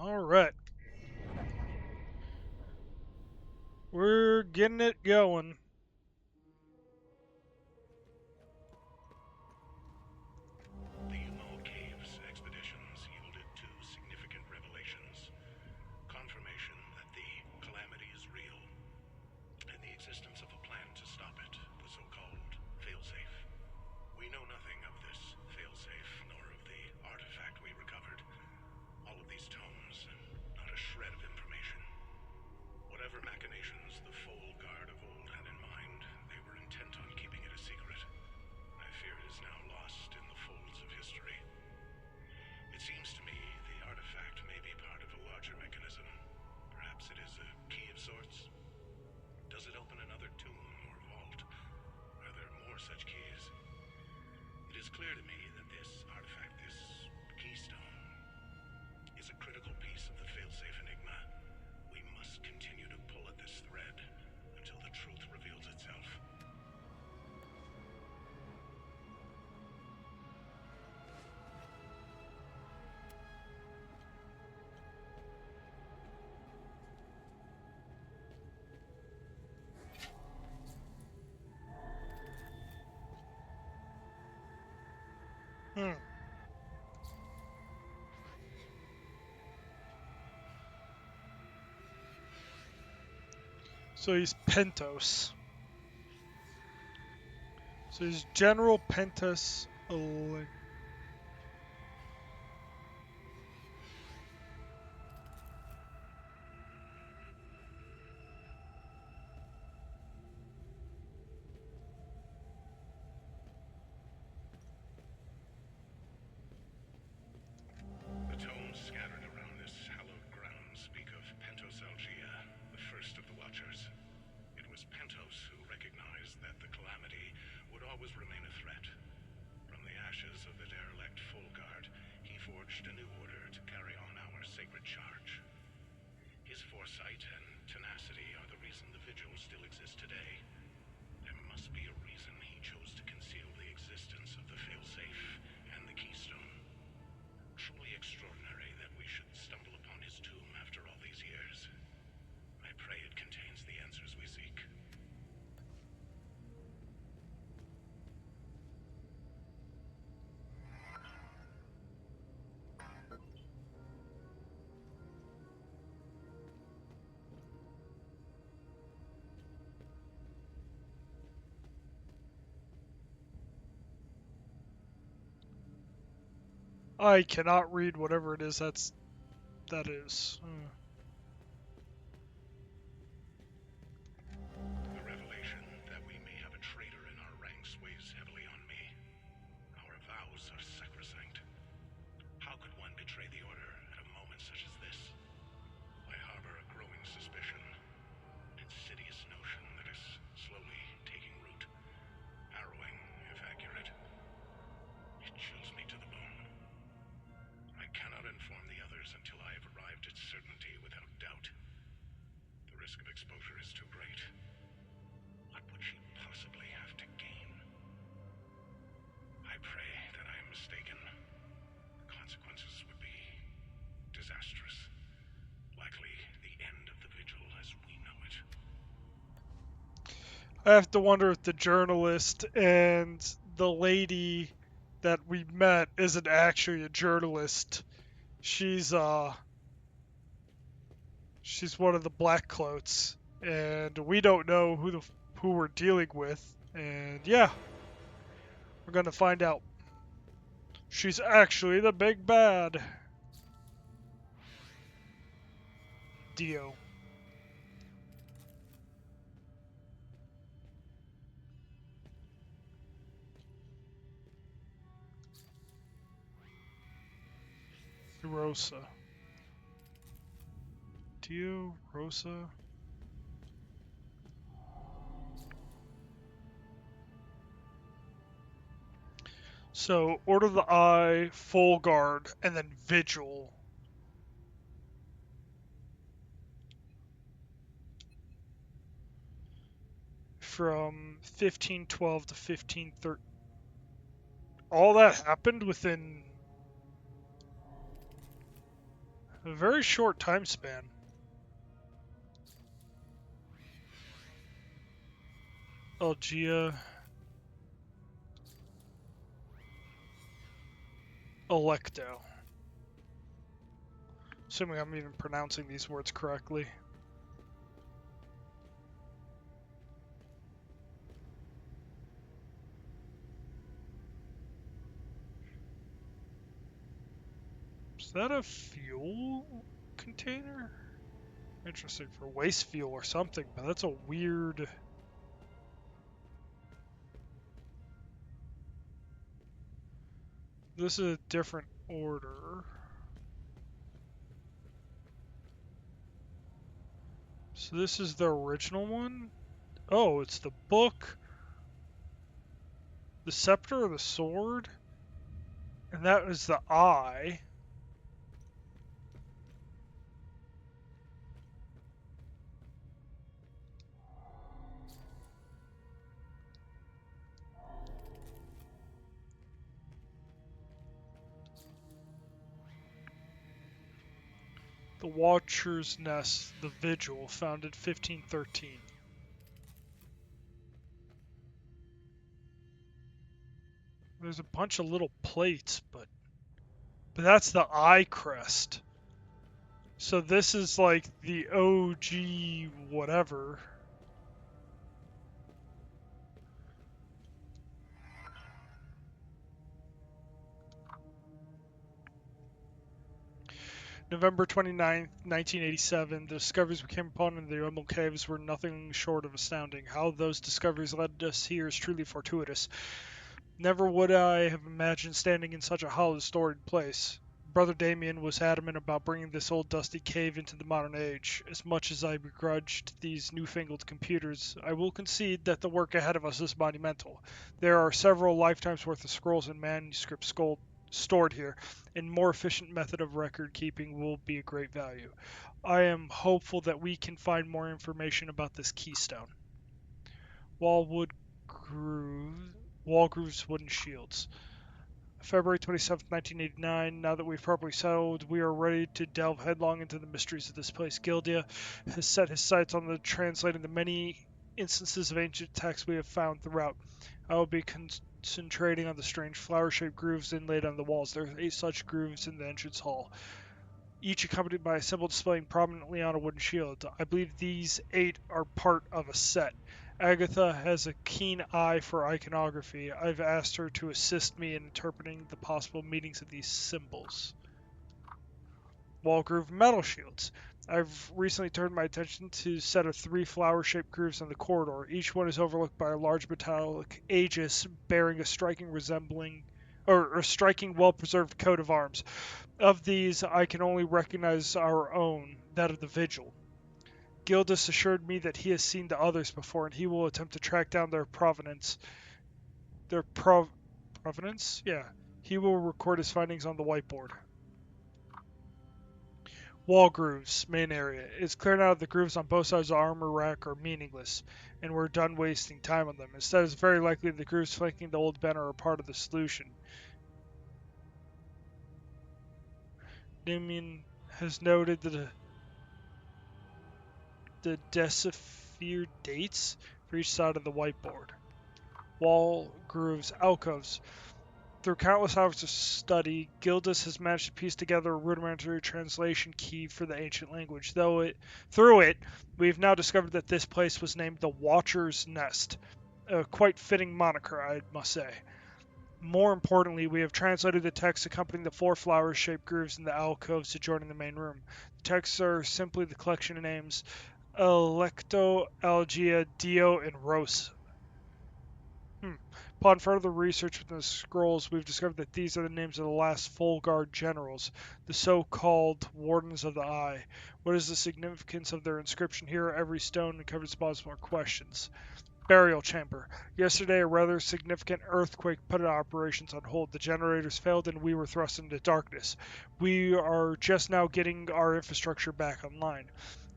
Alright. We're getting it going. The Umal Caves expeditions yielded two significant revelations. Confirmation that the calamity is real, and the existence of a plan to stop it, the so-called failsafe. We know nothing of this failsafe, nor of the artifact we recovered. All of these tomes, not a shred of information. Whatever machinations the Foal Guard of old had in mind, they were intent on keeping it a secret. I fear it is now lost in the folds of history. It seems to me the artifact may be part of a larger mechanism. Perhaps it is a key of sorts? Does it open another tomb or vault? Are there more such keys? It is clear to me that this artifact, this keystone, is a critical piece of the failsafe enigma. We must continue to pull at this thread until the truth reveals itself. So he's Pentos. So he's General Pentos. The tomes scattered around this hallowed ground speak of Pentos Algia, the first of the Watchers. It was Pentos who recognized that the calamity would always remain a threat. From the ashes of the derelict Full Guard, he forged a new order to carry on our sacred charge. His foresight and tenacity are the reason the Vigil still exists today. There must be a reason he chose to conceal the existence of the failsafe and the keystone. Truly extraordinary that we should stumble upon his tomb after all these years. I pray it contains the answers we seek. I cannot read whatever it is that is. The revelation that we may have a traitor in our ranks weighs heavily on me. Our vows are sacrosanct. How could one betray the Order at a moment such as this? I harbor a growing suspicion, insidious notion that is slowly taking root. Harrowing, if accurate. It chills me to the bone. I cannot inform the others until I have arrived at certainty without doubt. The risk of exposure is too great. What would she possibly have to gain? I pray that I am mistaken. The consequences would be disastrous. Likely the end of the Vigil as we know it. I have to wonder if the journalist and the lady that we met isn't actually a journalist. She's one of the Black Cloaks, and we don't know who we're dealing with. And yeah, we're gonna find out. She's actually the big bad. Dio. Rosa. Dio, Rosa. So, Order of the Eye, Full Guard, and then Vigil. From 1512 to 1513. All that happened within A very short time span. Algia. Electo. Assuming I'm even pronouncing these words correctly. Is that a fuel container? Interesting, for waste fuel or something, but that's a weird... This is a different order. So this is the original one? Oh, it's the book, the scepter or the sword, and that is the eye. The Watcher's Nest, the Vigil, founded 1513. There's a bunch of little plates, but that's the eye crest. So this is like the OG whatever. November 29th, 1987, the discoveries we came upon in the Emerald Caves were nothing short of astounding. How those discoveries led us here is truly fortuitous. Never would I have imagined standing in such a hallowed, storied place. Brother Damien was adamant about bringing this old dusty cave into the modern age. As much as I begrudged these newfangled computers, I will concede that the work ahead of us is monumental. There are several lifetimes worth of scrolls and manuscripts stored here, and more efficient method of record keeping will be a great value. I am hopeful that we can find more information about this keystone. Wallwood Walgroove's wooden shields. February 27th, 1989. Now that we've properly settled, we are ready to delve headlong into the mysteries of this place. Gildia has set his sights on translating the many instances of ancient texts we have found throughout. I will be concentrating on the strange flower-shaped grooves inlaid on the walls. There are 8 such grooves in the entrance hall, each accompanied by a symbol displaying prominently on a wooden shield. I believe these 8 are part of a set. Agatha has a keen eye for iconography. I've asked her to assist me in interpreting the possible meanings of these symbols. Wall groove metal shields. I've recently turned my attention to a set of 3 flower-shaped grooves in the corridor. Each one is overlooked by a large metallic aegis bearing a striking well-preserved coat of arms. Of these, I can only recognize our own, that of the Vigil. Gildas assured me that he has seen the others before, and he will attempt to track down their provenance. Provenance? Yeah. He will record his findings on the whiteboard. Wall grooves, main area. It's clear now that the grooves on both sides of the armor rack are meaningless, and we're done wasting time on them. Instead, it's very likely the grooves flanking the old banner are part of the solution. Damien has noted that the deciphered dates for each side of the whiteboard. Wall grooves, alcoves. Through countless hours of study, Gildas has managed to piece together a rudimentary translation key for the ancient language. Through it, we've now discovered that this place was named the Watcher's Nest. A quite fitting moniker, I must say. More importantly, we have translated the text accompanying the 4 flower-shaped grooves in the alcoves adjoining the main room. The texts are simply the collection of names Electo, Algia, Dio, and Rose. Upon further research within the scrolls, we've discovered that these are the names of the last Fulguard generals, the so-called Wardens of the Eye. What is the significance of their inscription here? Every stone uncovered spawns more questions. Burial chamber. Yesterday, a rather significant earthquake put our operations on hold. The generators failed and we were thrust into darkness. We are just now getting our infrastructure back online.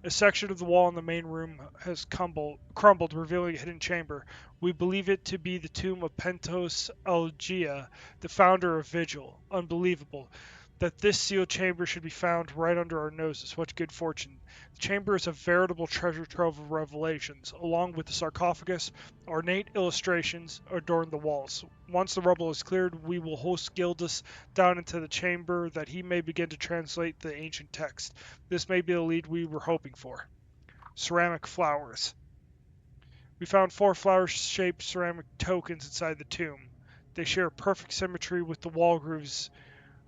A section of the wall in the main room has crumbled, revealing a hidden chamber. We believe it to be the tomb of Pentos Algia, the founder of Vigil. Unbelievable. that this sealed chamber should be found right under our noses. What good fortune. The chamber is a veritable treasure trove of revelations. Along with the sarcophagus, ornate illustrations adorn the walls. Once the rubble is cleared, we will host Gildas down into the chamber that he may begin to translate the ancient text. This may be the lead we were hoping for. Ceramic flowers. We found 4 flower-shaped ceramic tokens inside the tomb. They share perfect symmetry with the wall grooves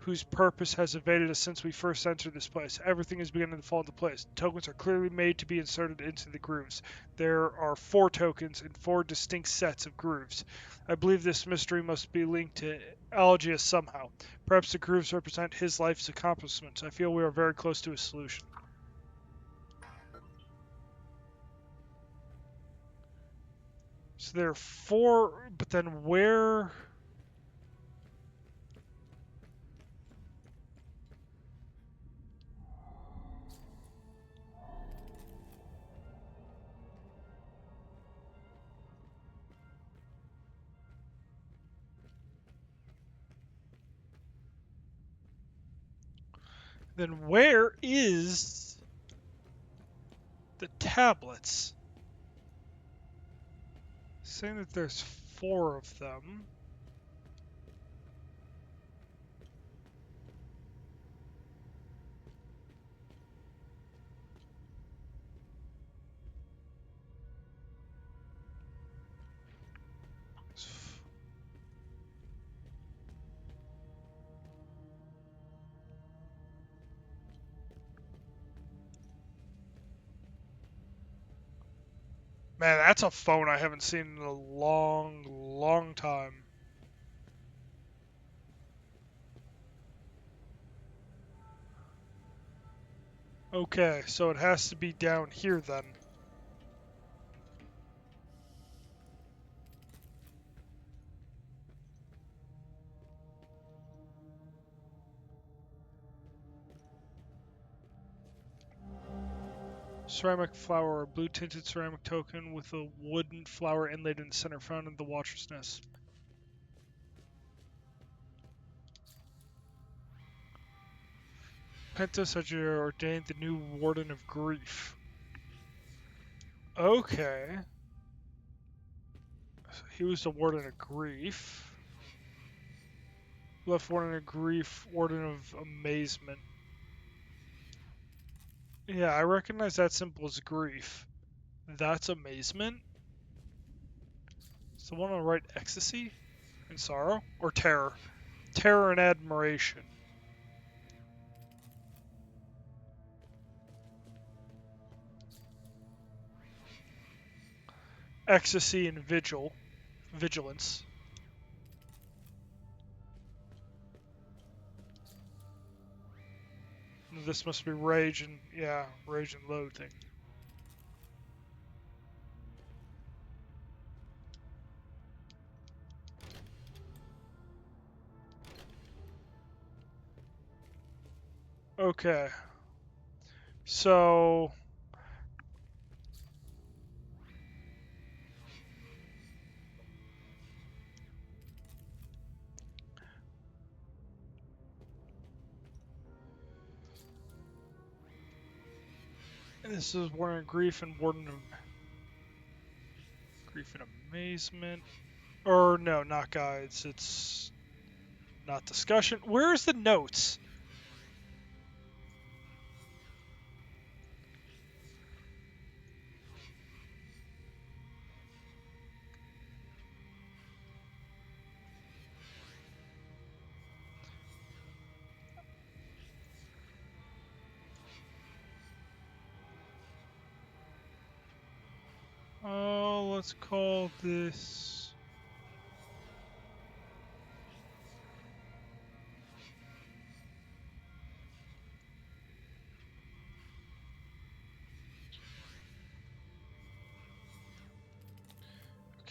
whose purpose has evaded us since we first entered this place. Everything is beginning to fall into place. The tokens are clearly made to be inserted into the grooves. There are 4 tokens in 4 distinct sets of grooves. I believe this mystery must be linked to Algius somehow. Perhaps the grooves represent his life's accomplishments. I feel we are very close to a solution. So there are 4, but then where... Then where is the tablets? Saying that there's 4 of them. Man, that's a phone I haven't seen in a long, long time. Okay, so it has to be down here then. Ceramic flower, a blue tinted ceramic token with a wooden flower inlaid in the center found in the Watcher's Nest. Pentos had ordained the new Warden of Grief. Okay. So he was the Warden of Grief. Left Warden of Grief, Warden of Amazement. Yeah, I recognize that symbol as grief. That's amazement? Is the one on the right ecstasy and sorrow? Or terror? Terror and admiration. Ecstasy and vigilance. This must be rage and, yeah, rage and loathing. Okay. So... this is Warden of Grief and Warden of Grief and Amazement. Or, no, not guides. It's not discussion. Where's the notes? Oh, let's call this...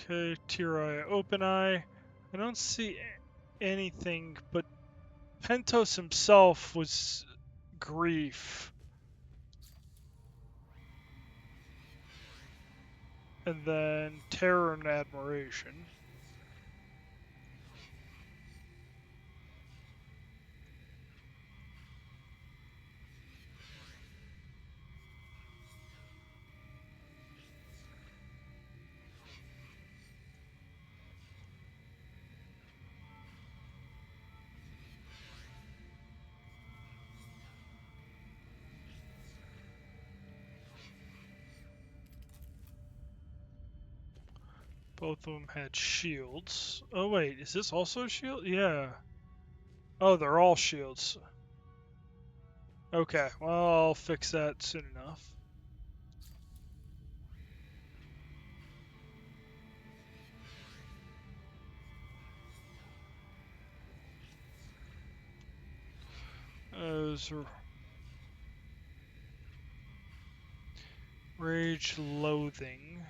Okay, Tear Eye, Open Eye. I don't see anything, but Pentos himself was grief. And then terror and admiration. Both of them had shields. Oh wait, is this also a shield? Yeah. Oh, they're all shields. Okay, well, I'll fix that soon enough. Rage Loathing.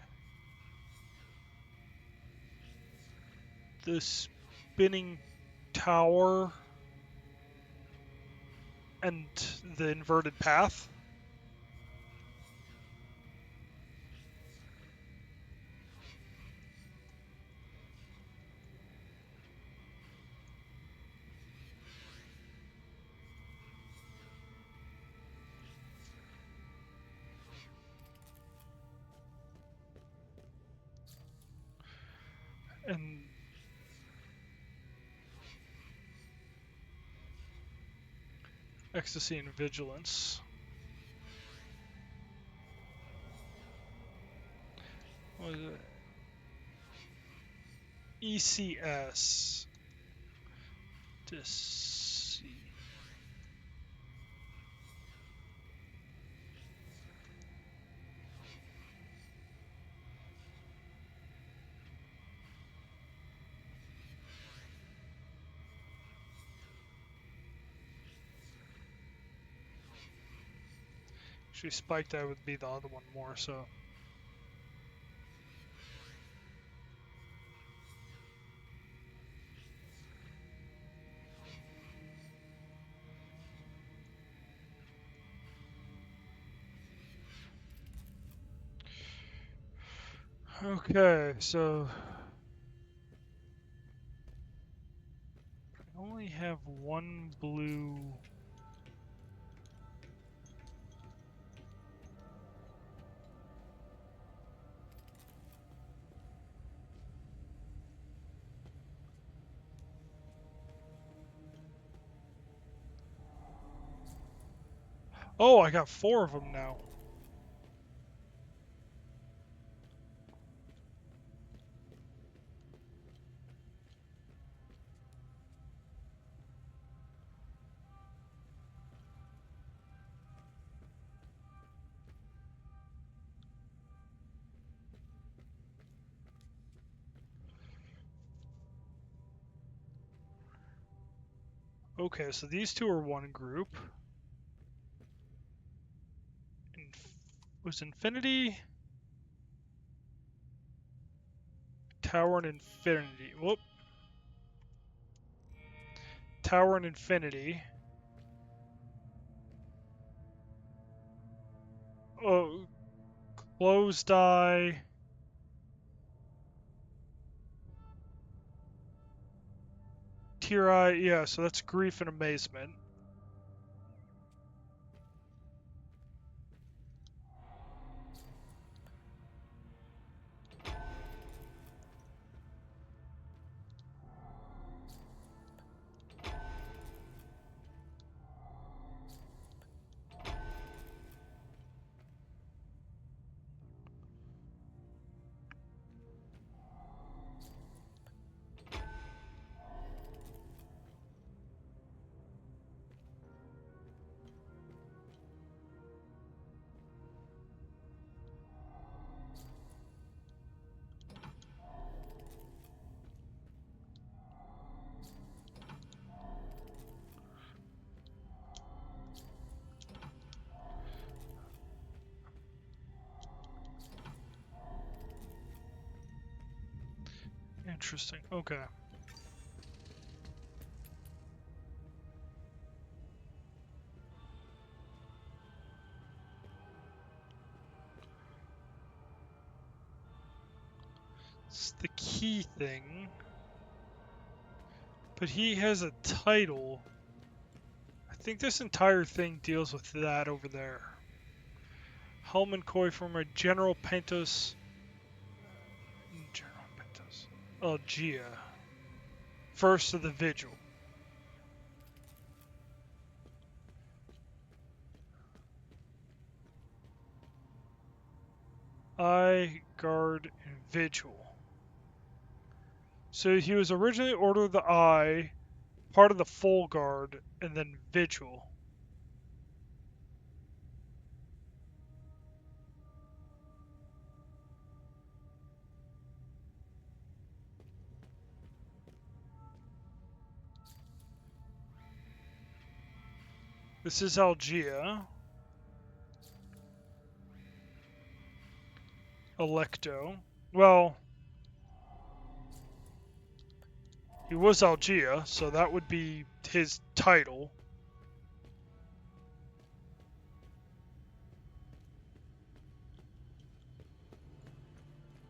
The Spinning Tower and the Inverted Path. And Ecstasy and Vigilance. What was it? ECS. Actually, Spiked Eye would be the other one more, so. Okay, so. I only have one blue. Oh, I got 4 of them now. Okay, so these two are one group. Was Infinity? Tower and Infinity. Whoop. Tower and Infinity. Oh, Closed Eye. Tear Eye. Yeah, so that's Grief and Amazement. Interesting. Okay. It's the key thing. But he has a title. I think this entire thing deals with that over there. Helman Koi from a General Pentos. General Pentos. Algia. First of the Vigil. Eye, Guard, and Vigil. So he was originally Order of the Eye, part of the Full Guard, and then Vigil. This is Algia. Electo. Well, he was Algia, so that would be his title.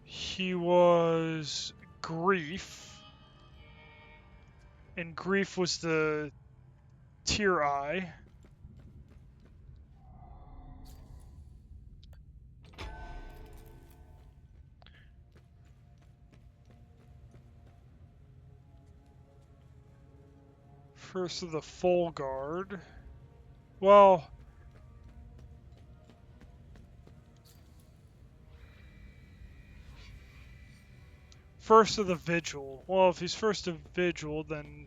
He was Grief. And Grief was the Tier I. First of the Full Guard. Well, first of the Vigil. Well, if he's first of Vigil, then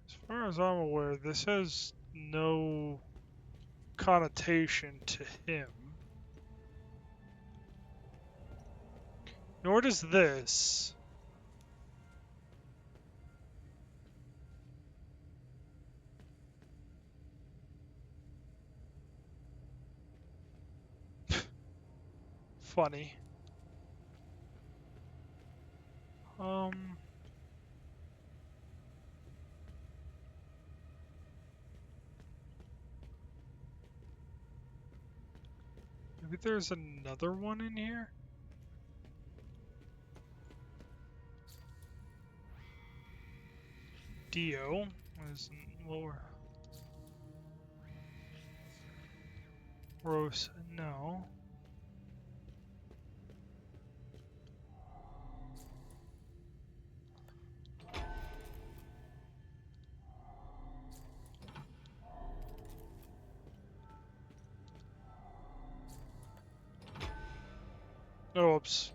as far as I'm aware, this has no connotation to him. Nor does this. Funny. Maybe there's another one in here? Dio is lower. Rose, no. Oops.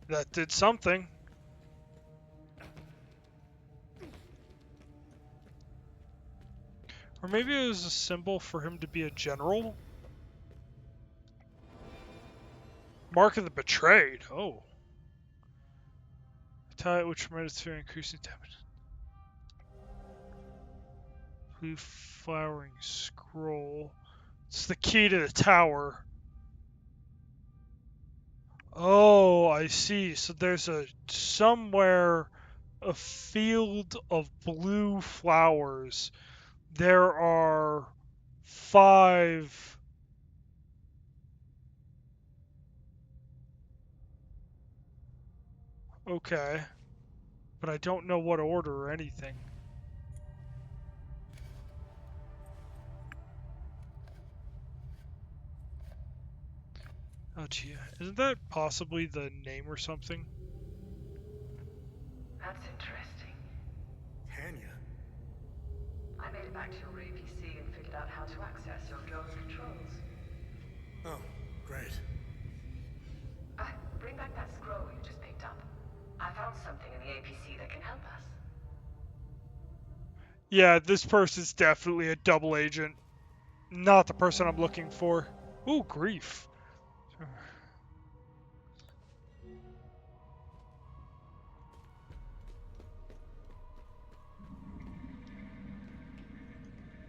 That did something. Or maybe it was a symbol for him to be a general? Mark of the Betrayed. Oh. Tie which permitted to increase the damage. Blue flowering scroll. It's the key to the tower. Oh, I see. So there's somewhere a field of blue flowers. There are 5. Okay. But I don't know what order or anything. Oh, gee. Isn't that possibly the name or something? That's interesting. Hanya. I made it back to your APC and figured out how to access your guild's controls. Oh, great. Bring back that scroll you just picked up. I found something in the APC that can help us. Yeah, this person's definitely a double agent. Not the person I'm looking for. Ooh, grief.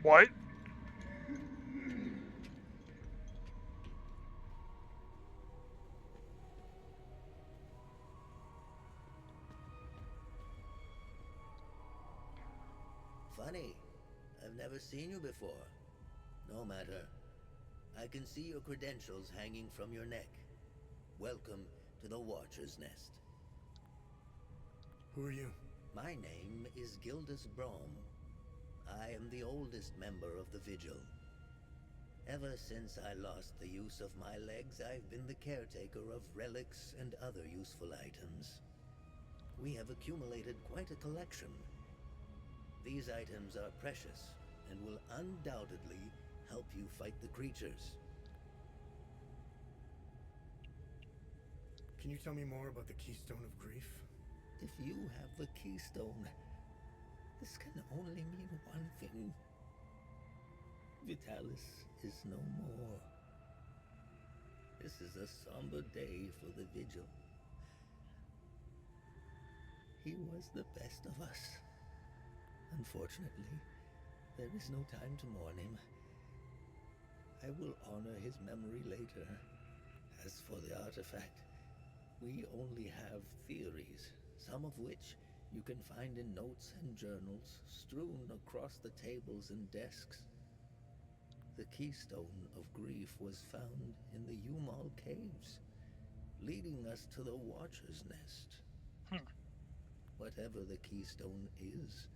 What? Funny. I've never seen you before. No matter. I can see your credentials hanging from your neck. Welcome to the Watcher's Nest. Who are you? My name is Gildas Brom. I am the oldest member of the Vigil. Ever since I lost the use of my legs, I've been the caretaker of relics and other useful items. We have accumulated quite a collection. These items are precious and will undoubtedly help you fight the creatures. Can you tell me more about the Keystone of Grief? If you have the keystone, this can only mean one thing. Vitalis is no more. This is a somber day for the Vigil. He was the best of us. Unfortunately, there is no time to mourn him. I will honor his memory later. As for the artifact, we only have theories, some of which you can find in notes and journals strewn across the tables and desks. The Keystone of Grief was found in the Umal Caves, leading us to the Watcher's Nest. Whatever the Keystone is,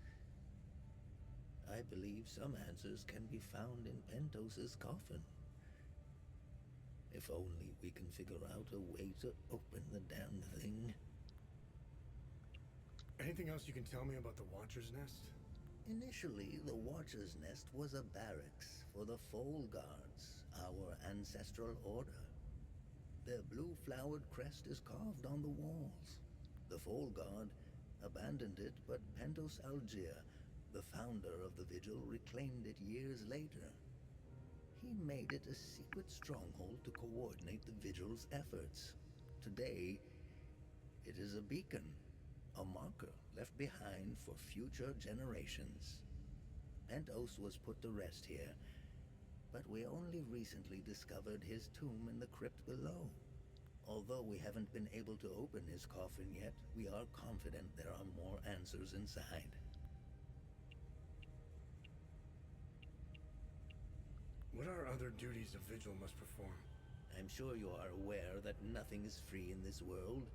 I believe some answers can be found in Pentos's coffin. If only we can figure out a way to open the damn thing. Anything else you can tell me about the Watcher's Nest? Initially, the Watcher's Nest was a barracks for the Foal Guards, our ancestral order. Their blue-flowered crest is carved on the walls. The Foal Guard abandoned it, but Pentos Algier, the founder of the Vigil, reclaimed it years later. He made it a secret stronghold to coordinate the Vigil's efforts. Today, it is a beacon, a marker left behind for future generations. Pentos was put to rest here, but we only recently discovered his tomb in the crypt below. Although we haven't been able to open his coffin yet, we are confident there are more answers inside. What are other duties a Vigil must perform? I'm sure you are aware that nothing is free in this world.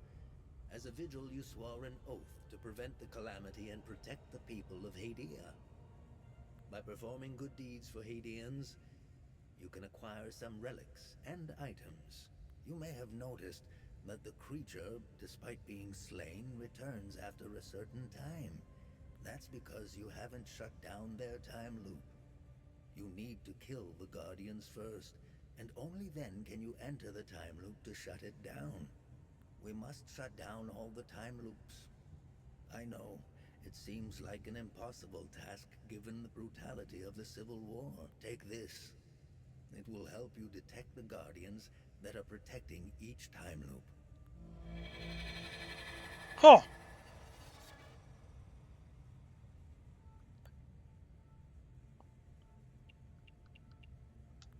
As a Vigil, you swore an oath to prevent the calamity and protect the people of Hadia. By performing good deeds for Hadians, you can acquire some relics and items. You may have noticed that the creature, despite being slain, returns after a certain time. That's because you haven't shut down their time loop. You need to kill the Guardians first, and only then can you enter the time loop to shut it down. We must shut down all the time loops. I know, it seems like an impossible task given the brutality of the Civil War. Take this. It will help you detect the Guardians that are protecting each time loop. Huh.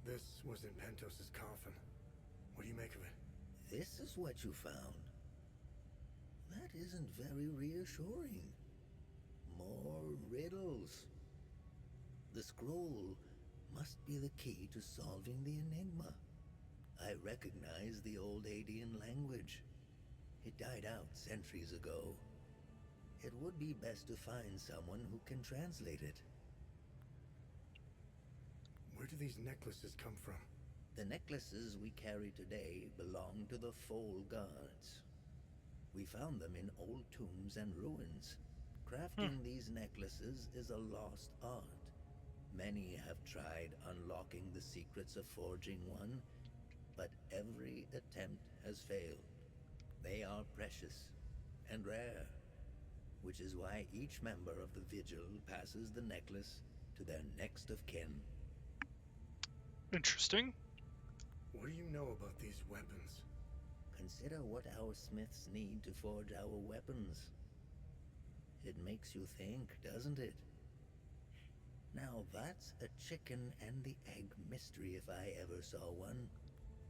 This was in Pentos's coffin. What do you make of it? This is what you found. That isn't very reassuring. More riddles. The scroll must be the key to solving the enigma. I recognize the old Adian language. It died out centuries ago. It would be best to find someone who can translate it. Where do these necklaces come from? The necklaces we carry today belong to the Foal Guards. We found them in old tombs and ruins. Crafting these necklaces is a lost art. Many have tried unlocking the secrets of forging one, but every attempt has failed. They are precious and rare, which is why each member of the Vigil passes the necklace to their next of kin. Interesting. What do you know about these weapons? Consider what our smiths need to forge our weapons. It makes you think, doesn't it? Now that's a chicken and the egg mystery if I ever saw one.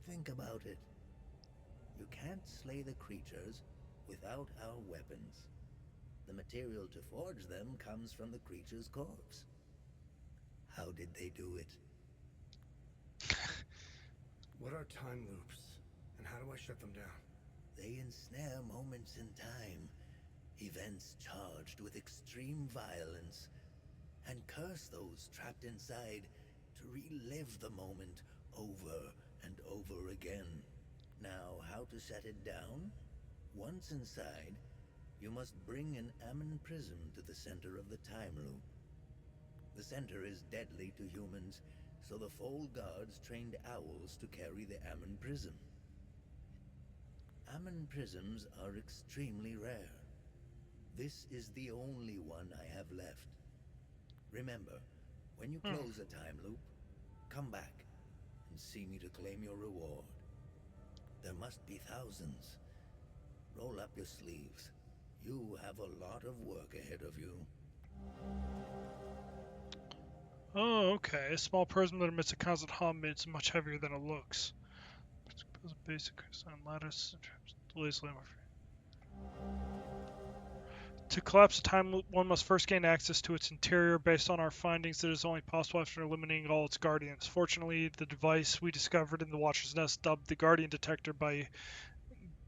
Think about it. You can't slay the creatures without our weapons. The material to forge them comes from the creature's corpse. How did they do it? What are time loops, and how do I shut them down? They ensnare moments in time, events charged with extreme violence, and curse those trapped inside to relive the moment over and over again. Now, how to set it down? Once inside, you must bring an Ammon prism to the center of the time loop. The center is deadly to humans, so the Foal Guards trained owls to carry the Ammon prism. Ammon prisms are extremely rare. This is the only one I have left. Remember, when you close a time loop, come back and see me to claim your reward. There must be thousands. Roll up your sleeves. You have a lot of work ahead of you. Oh, okay. A small prism that emits a constant hum. It's much heavier than it looks. Basic crystalline lattice. Delays lamp. To collapse a time loop, one must first gain access to its interior. Based on our findings, it is only possible after eliminating all its guardians. Fortunately, the device we discovered in the Watcher's Nest, dubbed the Guardian Detector by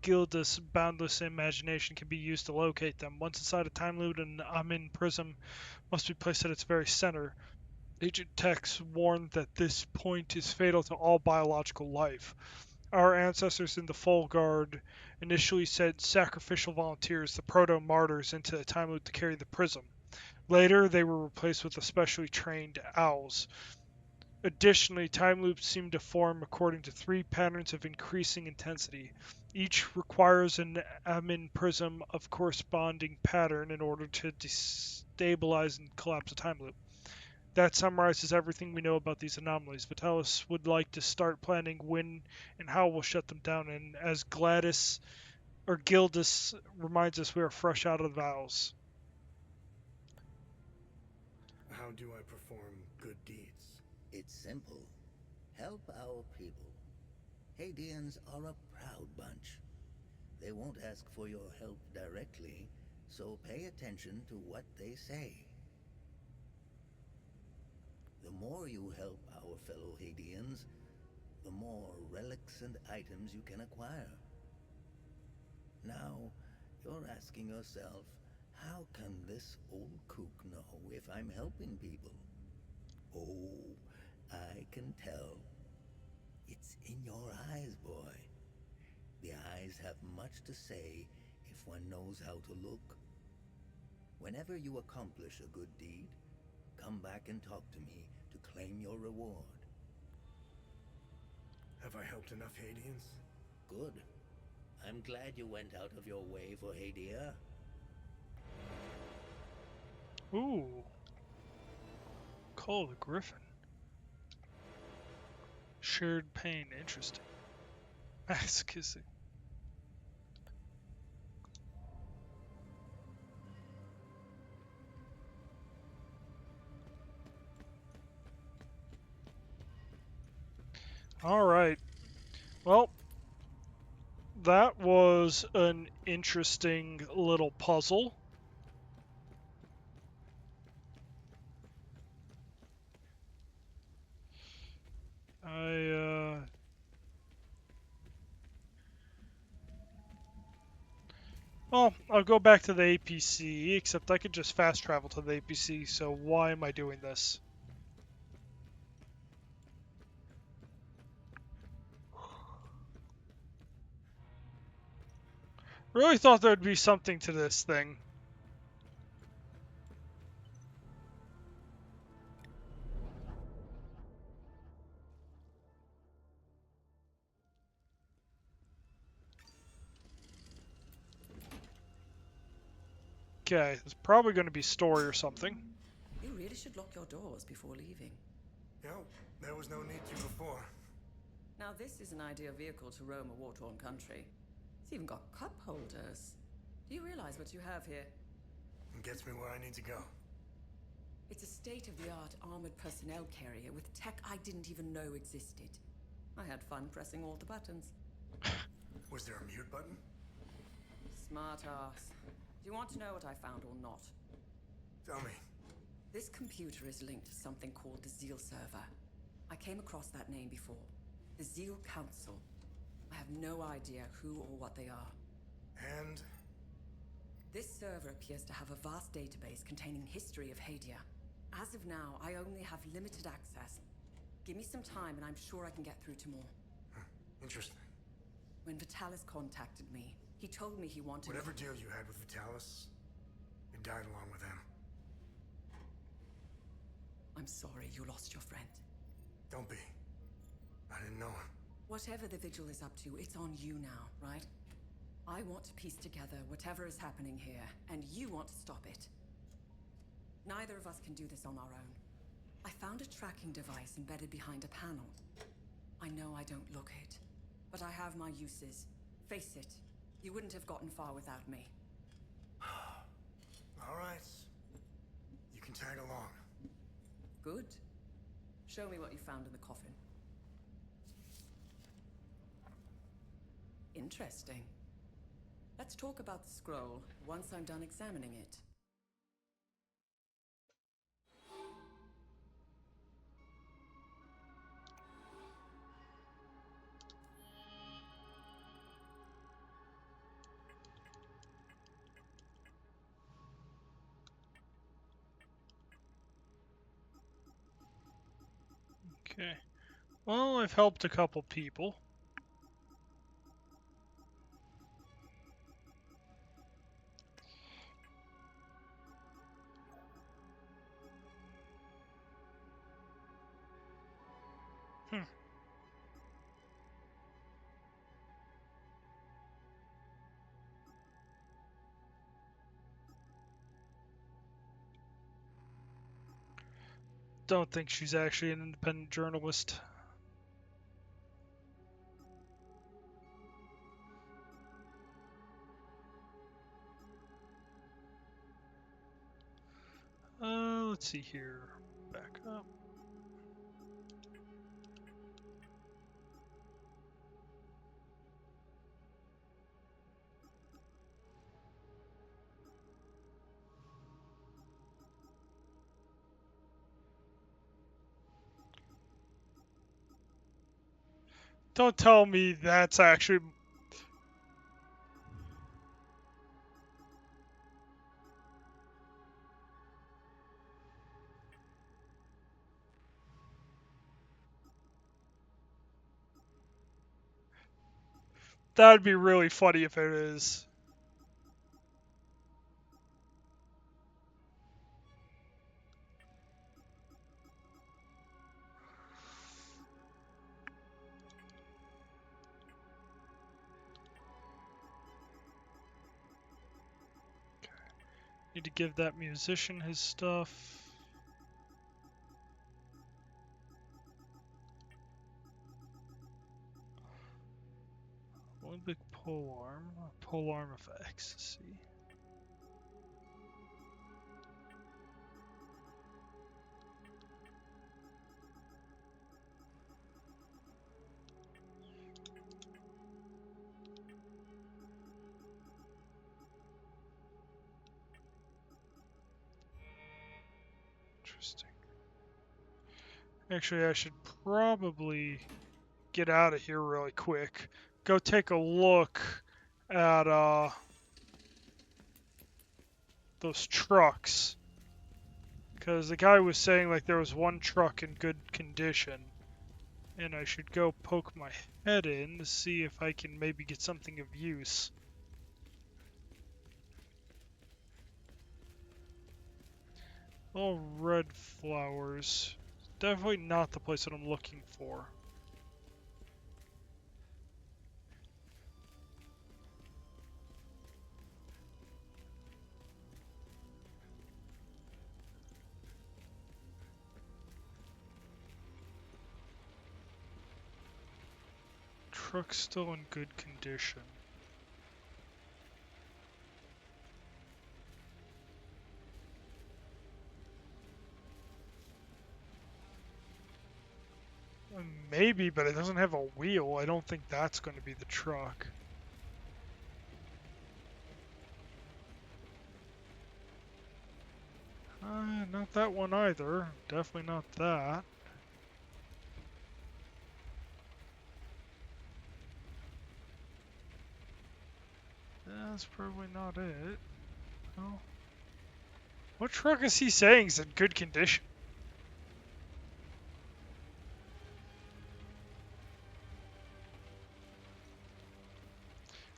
Gilda's boundless imagination, can be used to locate them. Once inside a time loop, an Ammon prism must be placed at its very center. Agent Tex warned that this point is fatal to all biological life. Our ancestors in the Foal Guard initially sent sacrificial volunteers, the proto-martyrs, into the time loop to carry the prism. Later, they were replaced with especially trained owls. Additionally, time loops seem to form according to 3 patterns of increasing intensity. Each requires an Ammon prism of corresponding pattern in order to destabilize and collapse a time loop. That summarizes everything we know about these anomalies. Vitalis would like to start planning when and how we'll shut them down, and as Gildas reminds us, we are fresh out of the vows. How do I perform good deeds? It's simple. Help our people. Hadeans are a proud bunch. They won't ask for your help directly, so pay attention to what they say. The more you help our fellow Hadeans, the more relics and items you can acquire. Now, you're asking yourself, how can this old kook know if I'm helping people? Oh, I can tell. It's in your eyes, boy. The eyes have much to say if one knows how to look. Whenever you accomplish a good deed, come back and talk to me to claim your reward. Have I helped enough Hadeans? Good. I'm glad you went out of your way for Hadia. Ooh. Call of the Griffin. Shared pain. Interesting. Ass kissing. Alright. Well, that was an interesting little puzzle. Well, I'll go back to the APC, except I could just fast travel to the APC, so why am I doing this? Really thought there'd be something to this thing. Okay, there's probably going to be story or something. You really should lock your doors before leaving. No, there was no need to before. Now this is an ideal vehicle to roam a war-torn country. It's even got cup holders. Do you realize what you have here? It gets me where I need to go. It's a state-of-the-art armored personnel carrier with tech I didn't even know existed. I had fun pressing all the buttons. Was there a mute button? Smart ass. Do you want to know what I found or not? Tell me. This computer is linked to something called the Zeal server. I came across that name before. The Zeal Council. I have no idea who or what they are. And? This server appears to have a vast database containing history of Hadia. As of now, I only have limited access. Give me some time and I'm sure I can get through to more. Interesting. When Vitalis contacted me, he told me he wanted... Whatever deal you had with Vitalis, it died along with him. I'm sorry you lost your friend. Don't be. I didn't know him. Whatever the Vigil is up to, it's on you now, right? I want to piece together whatever is happening here, and you want to stop it. Neither of us can do this on our own. I found a tracking device embedded behind a panel. I know I don't look it, but I have my uses. Face it, you wouldn't have gotten far without me. All right. You can tag along. Good. Show me what you found in the coffin. Interesting. Let's talk about the scroll once I'm done examining it. Okay. Well, I've helped a couple people. Don't think she's actually an independent journalist. Let's see here. Back up. Don't tell me that's actually... That'd be really funny if it is. Need to give that musician his stuff. Olympic polearm of ecstasy. Interesting. Actually, I should probably get out of here really quick. Go take a look at those trucks. Because the guy was saying like there was one truck in good condition. And I should go poke my head in to see if I can maybe get something of use. All red flowers. Definitely not the place that I'm looking for. Truck's still in good condition. Maybe, but it doesn't have a wheel. I don't think that's going to be the truck. Not that one either. Definitely not that. That's probably not it. Oh. What truck is he saying is in good condition?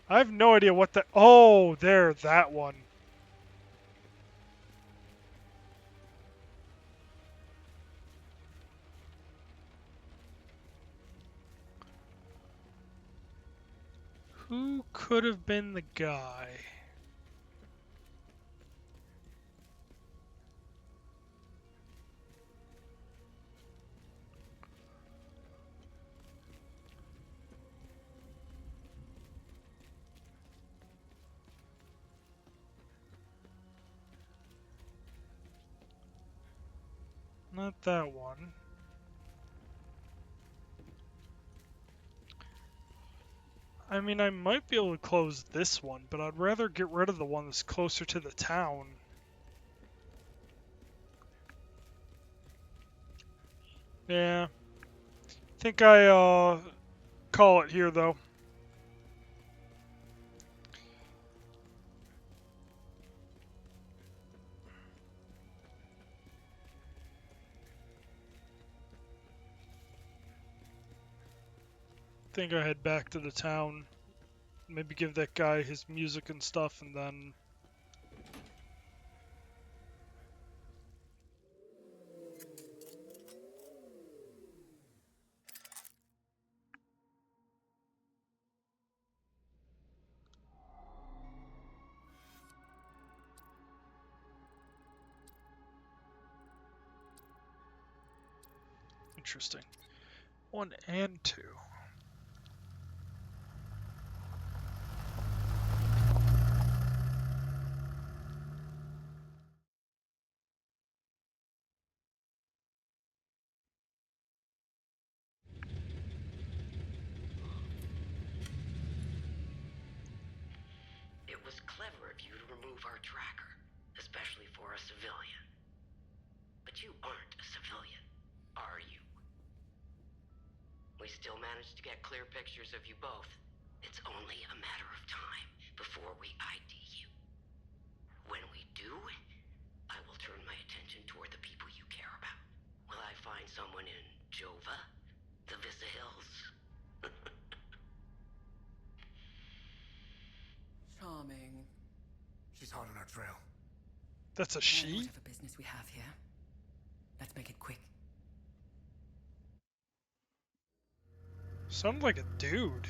I have no idea what that... Oh, there, that one. Who could have been the guy? Not that one. I mean, I might be able to close this one, but I'd rather get rid of the one that's closer to the town. Yeah. Think I, call it here, though. Think I head back to the town. Maybe give that guy his music and stuff, and then... Interesting. 1 and 2. It was clever of you to remove our tracker, especially for a civilian. But you aren't a civilian, are you? We still managed to get clear pictures of you both. It's only a matter of time before we ID you. When we do, I will turn my attention toward the people you care about. Will I find someone in Jova? The Vista Hills? Charming. She's hot on our trail. That's a Well, she? whatever business we have here. Let's make it quick. Sounded like a dude.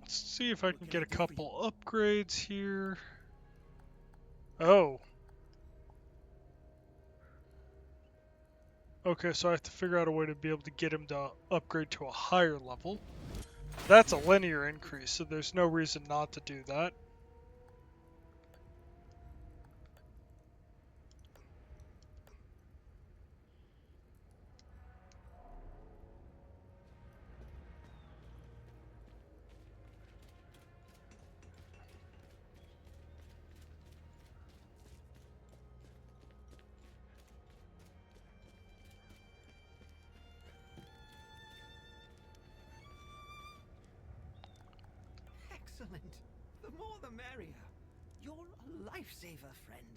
Let's see if I can get a couple upgrades here. Oh. Okay, so I have to figure out a way to be able to get him to upgrade to a higher level. That's a linear increase, so there's no reason not to do that. Excellent. The more the merrier. You're a lifesaver, friend.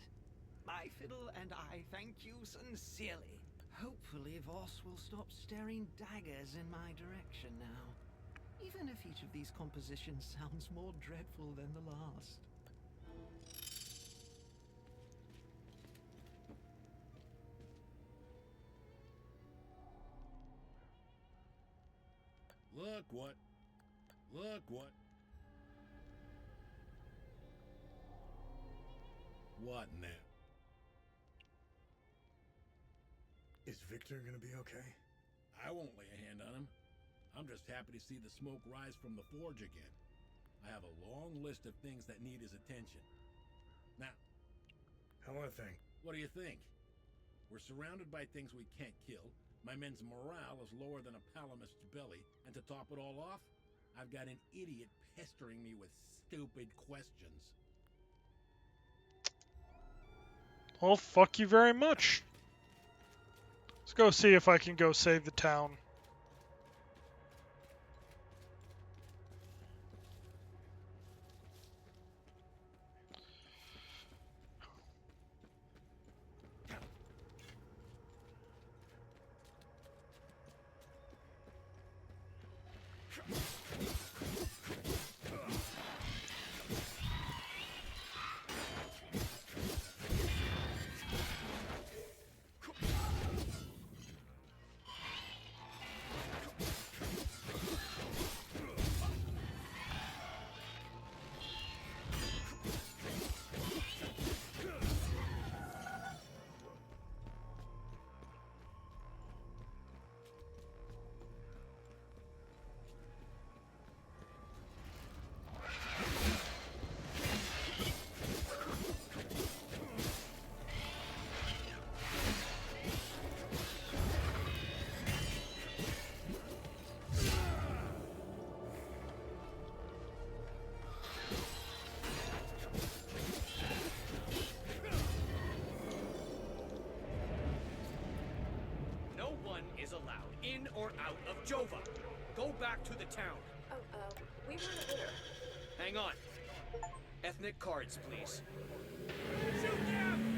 My fiddle and I thank you sincerely. Hopefully Voss will stop staring daggers in my direction now. Even if each of these compositions sounds more dreadful than the last. Look what? What now? Is Victor gonna be okay? I won't lay a hand on him. I'm just happy to see the smoke rise from the forge again. I have a long list of things that need his attention. Now, How I think? what do you think? We're surrounded by things we can't kill. My men's morale is lower than a palamist's belly. And to top it all off, I've got an idiot pestering me with stupid questions. Well, fuck you very much. Let's go see if I can go save the town. in or out of Jova. Go back to the town. Oh, we weren't aware. Hang on. Ethnic cards, please. Shoot them!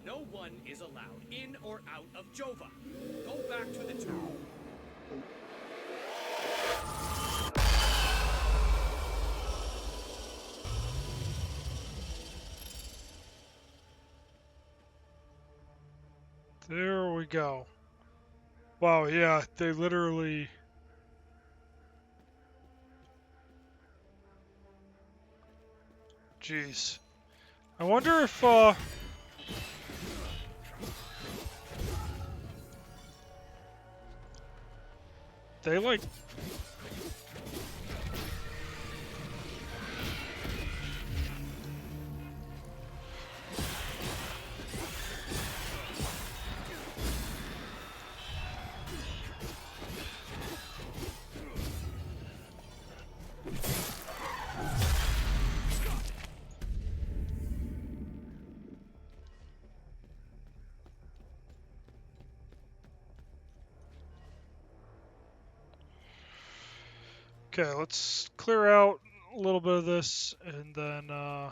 No one is allowed in or out of Jova. Go back to the town. There we go. Wow, yeah, they literally... Jeez. I wonder if, they, like... Okay, let's clear out a little bit of this, and then, yeah.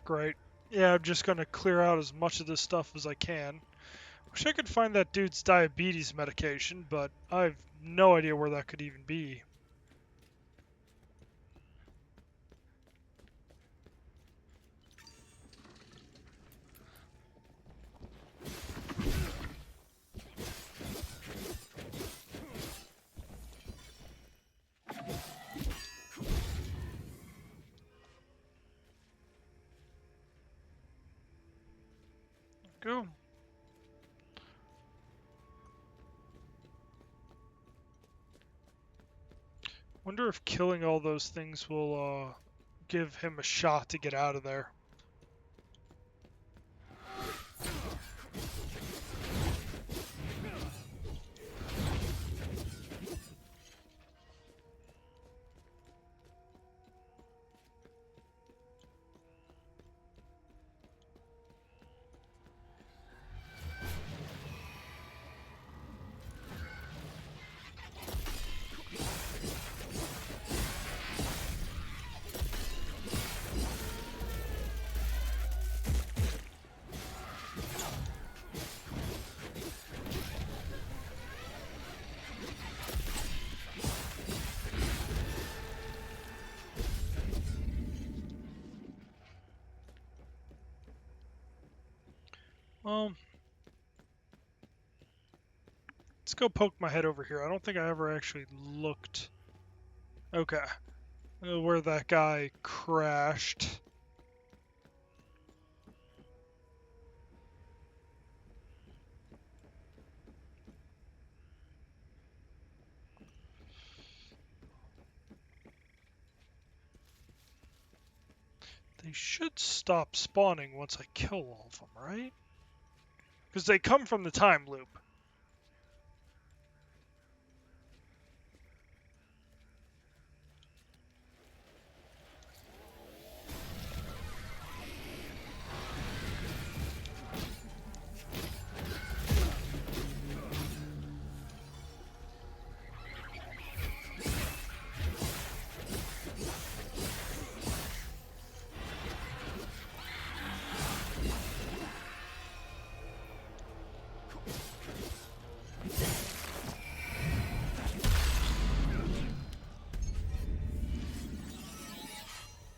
Great. Yeah, I'm just gonna clear out as much of this stuff as I can. Wish I could find that dude's diabetes medication, but I have no idea where that could even be. Go. Wonder if killing all those things will give him a shot to get out of there. Let's go poke my head over here. I don't think I ever actually looked. Okay. Where that guy crashed. They should stop spawning once I kill all of them, right? Because they come from the time loop.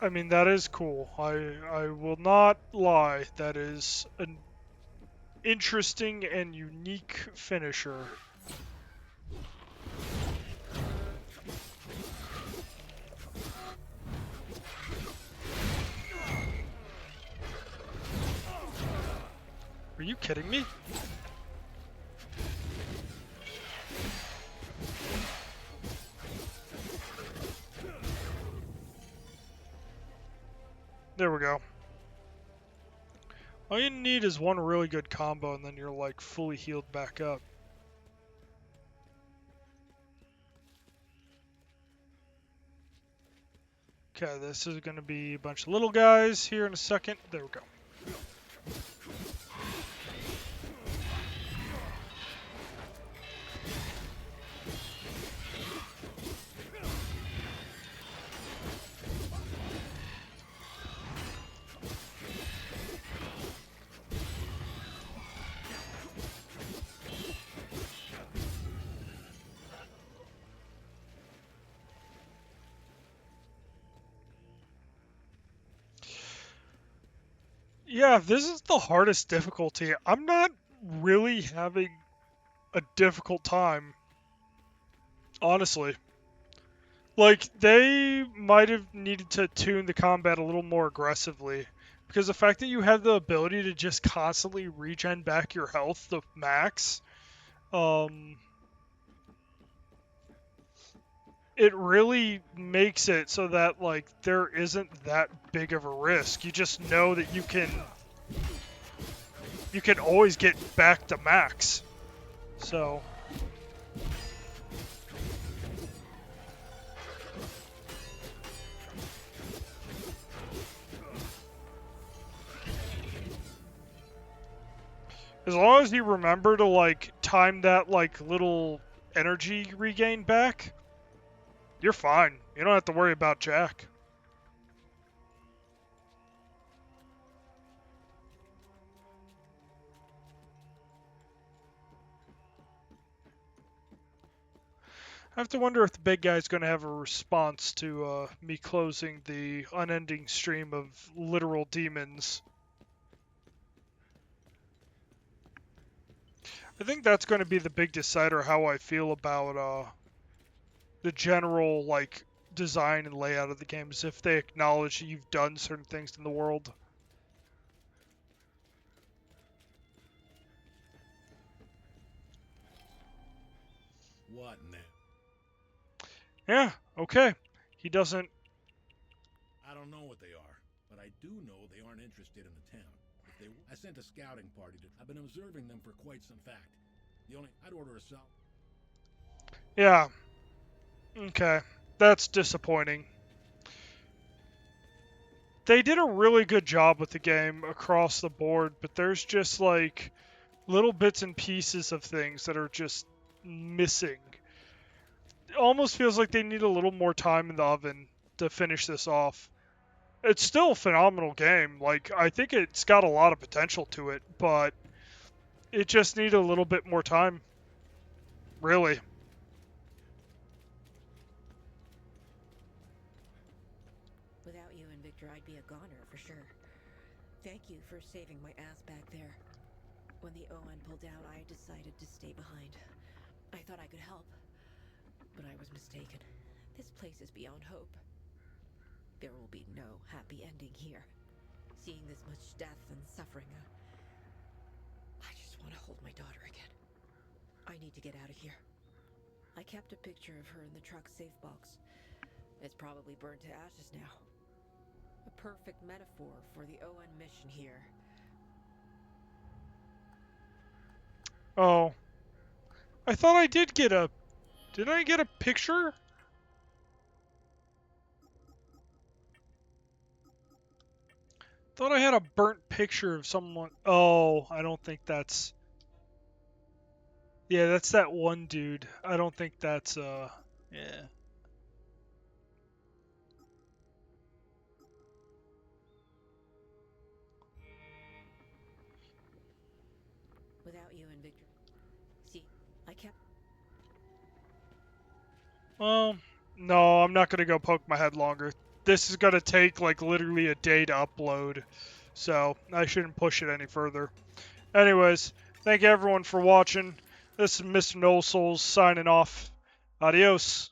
I mean, that is cool. I will not lie. That is an interesting and unique finisher. Are you kidding me? There we go. All you need is one really good combo and then you're like fully healed back up. Okay, this is going to be a bunch of little guys here in a second. There we go. Yeah, this is the hardest difficulty. I'm not really having a difficult time, honestly. Like, they might have needed to tune the combat a little more aggressively. Because the fact that you have the ability to just constantly regen back your health to max, it really makes it so that, like, there isn't that big of a risk. You just know that you can always get back to max. So as long as you remember to, like, time that, like, little energy regain back, you're fine. You don't have to worry about Jack. I have to wonder if the big guy's going to have a response to me closing the unending stream of literal demons. I think that's going to be the big decider how I feel about the general, like, design and layout of the game, is if they acknowledge that you've done certain things in the world. What now? Yeah, okay. He doesn't... I don't know what they are, but I do know they aren't interested in the town. I sent a scouting party to... I've been observing them for quite some fact. I'd order a salt. Yeah. Okay. That's disappointing. They did a really good job with the game across the board, but there's just, like, little bits and pieces of things that are just missing. It almost feels like they need a little more time in the oven to finish this off. It's still a phenomenal game. Like, I think it's got a lot of potential to it, but it just needed a little bit more time. Really. Without you and Victor, I'd be a goner for sure. Thank you for saving my ass back there. When the ON pulled out, I decided to stay behind. thought I could help. But I was mistaken. This place is beyond hope. There will be no happy ending here. Seeing this much death and suffering, I just want to hold my daughter again. I need to get out of here. I kept a picture of her in the truck's safe box. It's probably burned to ashes now. A perfect metaphor for the ON mission here. Oh. I thought I did get a... Did I get a picture? Thought I had a burnt picture of someone. Oh, I don't think that's... Yeah, that's that one dude. I don't think that's, yeah. Without you and Victor. See, I kept... No, I'm not gonna go poke my head longer. This is gonna take, like, literally a day to upload. So, I shouldn't push it any further. Anyways, thank you everyone for watching. This is Mr. No Souls signing off. Adios.